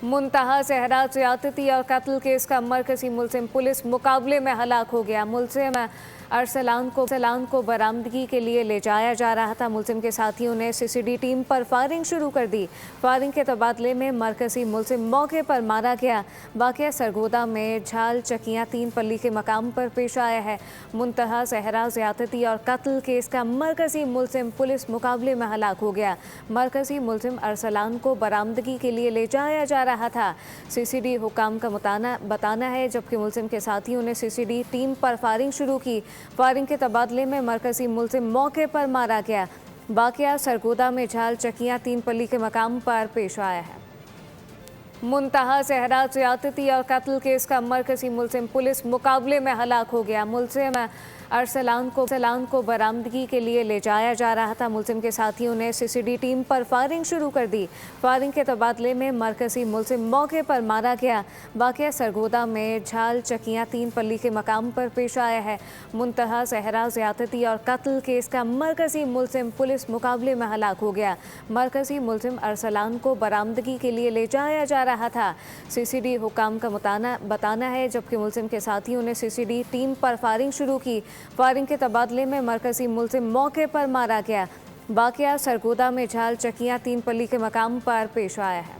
मुंतहा सहरा ज्यादती और कत्ल केस का मरकजी मुलजिम पुलिस मुकाबले में हलाक हो गया। मुलजिम अरसलान को बरामदगी के लिए ले जाया जा रहा था। मुलजिम के साथियों ने सीसीडी टीम पर फायरिंग शुरू कर दी। फायरिंग के तबादले में मरकजी मुलजिम मौके पर मारा गया। वाक़या सरगोदा में झाल चकियाँ 3 पल्ली के मकाम पर पेश आया है। मुंतहा सहरा ज्यादती और कत्ल केस का मरकजी मुलजिम पुलिस मुकाबले में हलाक हो गया। मरकजी मुलजिम अरसलान को बरामदगी के लिए ले जाया जा रहा था। सीसीडी हुकाम का बताना है, जबकि मुलजिम के साथियों ने सीसीडी टीम पर फायरिंग शुरू की। फायरिंग के तबादले में मरकजी मुलजिम मौके पर मारा गया। वाक़या सरगोदा में झाल चकियाँ 3 पल्ली के मकाम पर पेश आया है। मुंतहा सहरा ज्यादती और कत्ल केस का मरकजी मुलजिम पुलिस मुकाबले में हलाक हो गया। मुलजिम अरसलान को बरामदगी के लिए ले जाया जा रहा था। मुलजिम के साथियों ने सीसीडी टीम पर फायरिंग शुरू कर दी। फायरिंग के तबादले में मरकजी मुलजिम मौके पर मारा गया। वाक़या सरगोदा में झाल चकियाँ 3 पल्ली के मकाम पर पेश आया है। मुंतहा सहरा ज्यादती और कत्ल केस का मरकजी मुलजिम पुलिस मुकाबले में हलाक हो गया। मरकजी मुलजिम अरसलान को बरामदगी के लिए ले जाया जा रहा था। सीसीडी हुकाम का बताना है, जबकि मुलजिम के साथियों ने सीसीडी टीम पर फायरिंग शुरू की। फायरिंग के तबादले में मरकजी मुलजिम मौके पर मारा गया। वाक़या सरगोदा में झाल चकियाँ 3 पल्ली के मकाम पर पेश आया है।